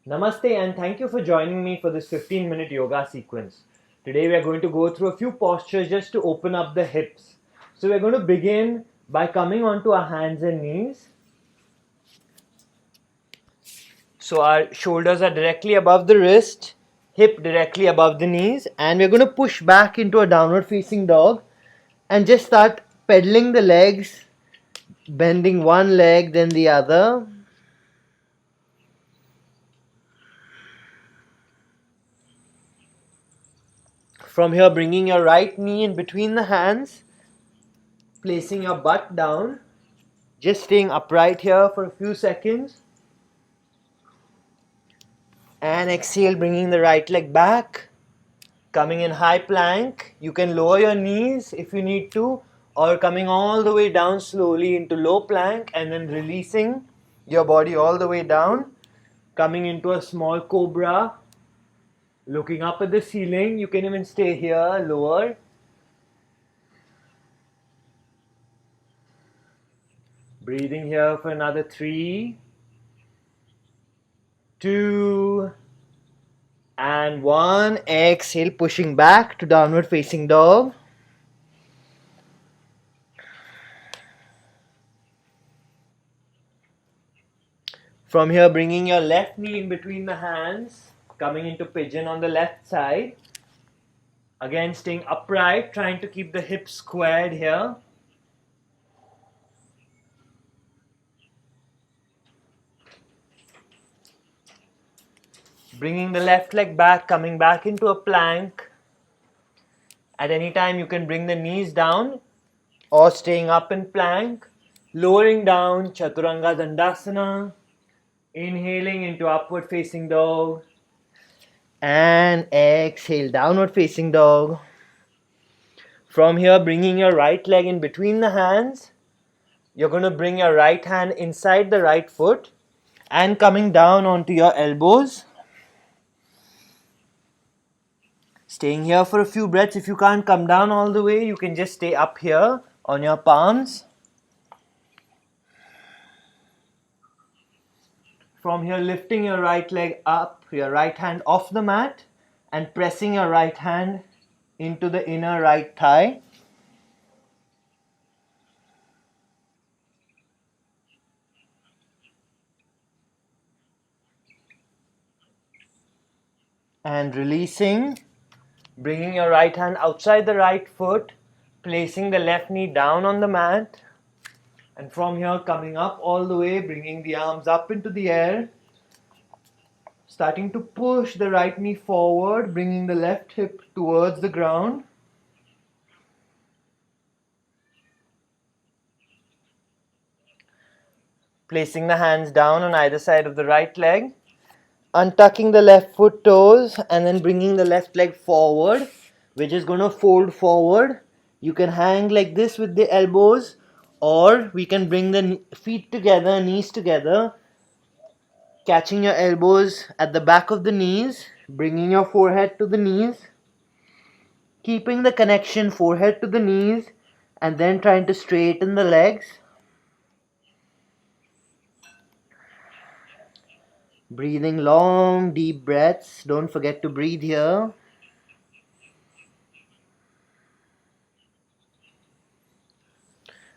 Namaste and thank you for joining me for this 15-minute yoga sequence. Today we are going to go through a few postures just to open up the hips. So we're going to begin by coming onto our hands and knees. So our shoulders are directly above the wrist, hip directly above the knees, and we're going to push back into a downward facing dog and just start pedaling the legs, bending one leg then the other. From here, bringing your right knee in between the hands, placing your butt down, just staying upright here for a few seconds. And exhale, bringing the right leg back, coming in high plank. You can lower your knees if you need to, or coming all the way down slowly into low plank and then releasing your body all the way down, coming into a small cobra, looking up at the ceiling. You can even stay here, lower. Breathing here for another 3, 2, and 1. Exhale, pushing back to downward facing dog. From here, bringing your left knee in between the hands, coming into pigeon on the left side. Again, staying upright, trying to keep the hips squared here. Bringing the left leg back, coming back into a plank. At any time, you can bring the knees down or staying up in plank. Lowering down, Chaturanga Dandasana. Inhaling into upward facing dog. And exhale, downward facing dog. From here, bringing your right leg in between the hands. You're going to bring your right hand inside the right foot and coming down onto your elbows. Staying here for a few breaths. If you can't come down all the way, you can just stay up here on your palms. From here, lifting your right leg up, your right hand off the mat and pressing your right hand into the inner right thigh. And releasing, bringing your right hand outside the right foot, placing the left knee down on the mat. And from here, coming up all the way, bringing the arms up into the air. Starting to push the right knee forward, bringing the left hip towards the ground. Placing the hands down on either side of the right leg. Untucking the left foot toes and then bringing the left leg forward, which is going to fold forward. You can hang like this with the elbows, or we can bring the feet together, knees together, catching your elbows at the back of the knees, bringing your forehead to the knees, keeping the connection forehead to the knees, and then trying to straighten the legs. Breathing long, deep breaths. Don't forget to breathe here.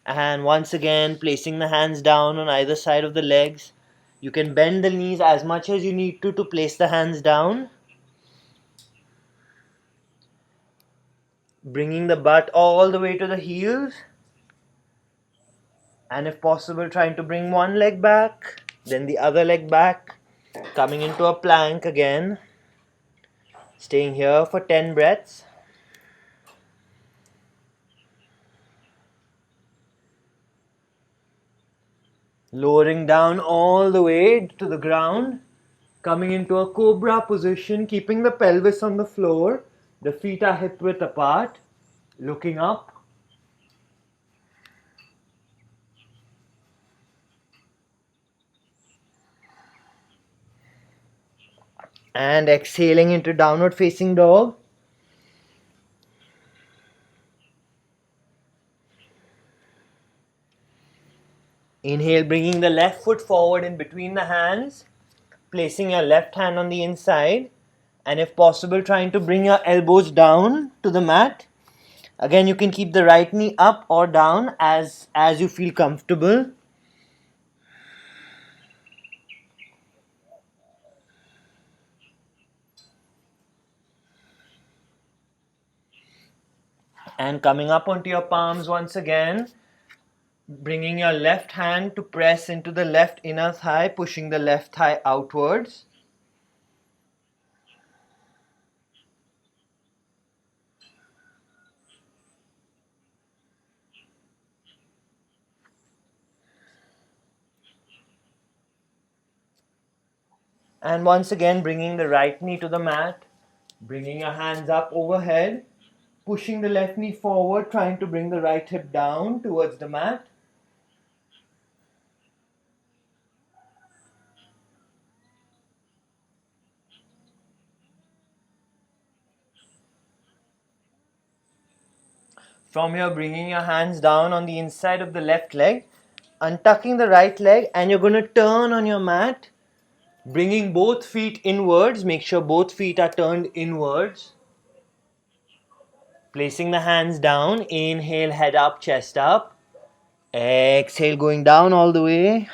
And once again, placing the hands down on either side of the legs. You can bend the knees as much as you need to place the hands down. Bringing the butt all the way to the heels. And if possible, trying to bring one leg back, then the other leg back. Coming into a plank again. Staying here for 10 breaths. Lowering down all the way to the ground. Coming into a cobra position, keeping the pelvis on the floor. The feet are hip width apart. Looking up. And exhaling into downward facing dog. Inhale, bringing the left foot forward in between the hands. placing your left hand on the inside, and if possible, trying to bring your elbows down to the mat. Again, you can keep the right knee up or down as you feel comfortable. And coming up onto your palms once again, bringing your left hand to press into the left inner thigh, pushing the left thigh outwards. And once again, bringing the right knee to the mat, bringing your hands up overhead, pushing the left knee forward, trying to bring the right hip down towards the mat. From here, bringing your hands down on the inside of the left leg, untucking the right leg, and you're going to turn on your mat, bringing both feet inwards. Make sure both feet are turned inwards. Placing the hands down, inhale, head up, chest up. Exhale, going down all the way.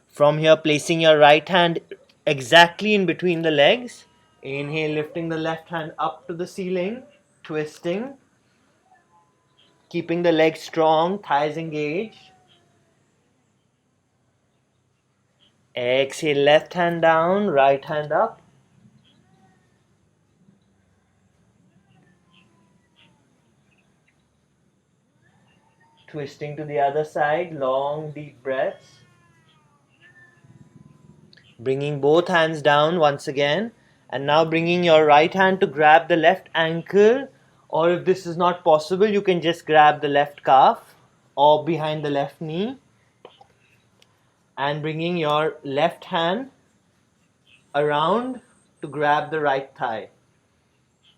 From here, placing your right hand exactly in between the legs. Inhale, lifting the left hand up to the ceiling, twisting. Keeping the legs strong, thighs engaged. Exhale, left hand down, right hand up. Twisting to the other side, long deep breaths. Bringing both hands down once again. And now bringing your right hand to grab the left ankle. Or if this is not possible, you can just grab the left calf or behind the left knee. And bringing your left hand around to grab the right thigh.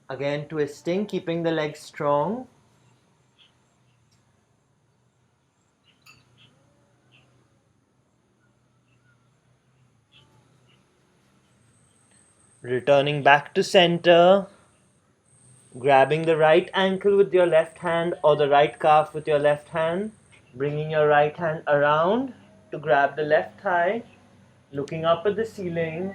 Again, twisting, keeping the legs strong. Returning back to center. Grabbing the right ankle with your left hand or the right calf with your left hand. Bringing your right hand around to grab the left thigh. Looking up at the ceiling.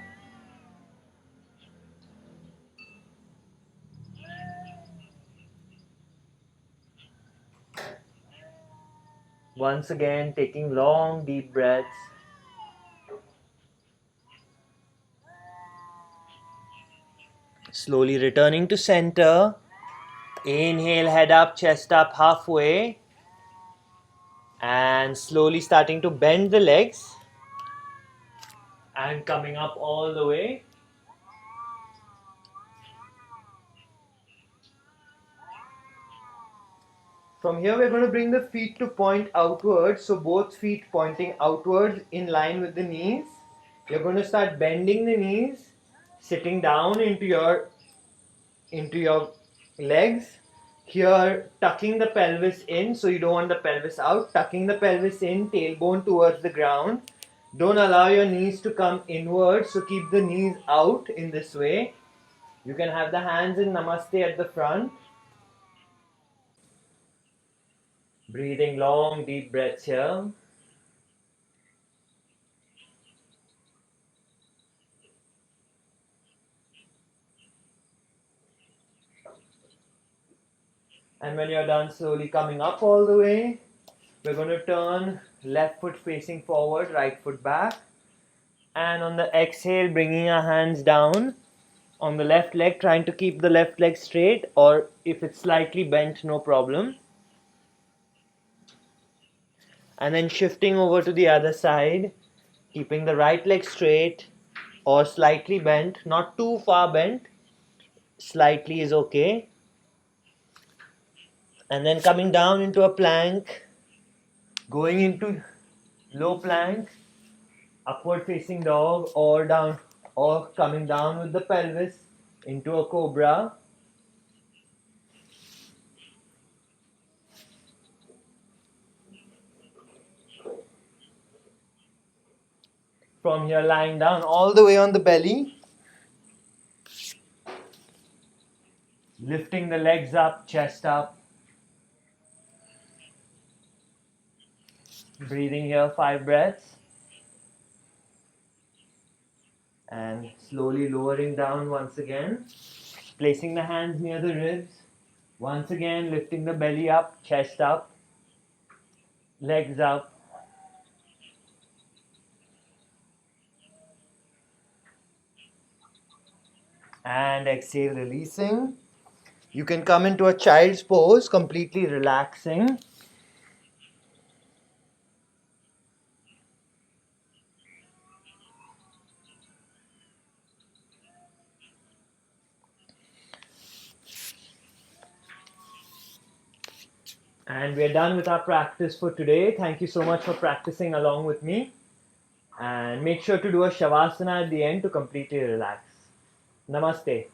Once again, taking long deep breaths. Slowly returning to center. Inhale, head up, chest up halfway. And slowly starting to bend the legs. And coming up all the way. From here, we're going to bring the feet to point outwards. So both feet pointing outwards in line with the knees. You're going to start bending the knees, sitting down into your legs. Here, tucking the pelvis in, so you don't want the pelvis out. Tucking the pelvis in, tailbone towards the ground. Don't allow your knees to come inwards, so keep the knees out in this way. You can have the hands in Namaste at the front. Breathing long, deep breaths here. And when you're done, slowly coming up all the way, we're going to turn left foot facing forward, right foot back. And on the exhale, bringing our hands down on the left leg, trying to keep the left leg straight, or if it's slightly bent, no problem. And then shifting over to the other side, keeping the right leg straight or slightly bent, not too far bent, slightly is okay. And then coming down into a plank, going into low plank, upward facing dog, or down, or coming down with the pelvis into a cobra. From here, lying down all the way on the belly. Lifting the legs up, chest up. Breathing here 5 breaths. And slowly lowering down once again. Placing the hands near the ribs. Once again, lifting the belly up, chest up, legs up. And exhale, releasing. You can come into a child's pose, completely relaxing. And we're done with our practice for today. Thank you so much for practicing along with me. And make sure to do a Shavasana at the end to completely relax. Namaste.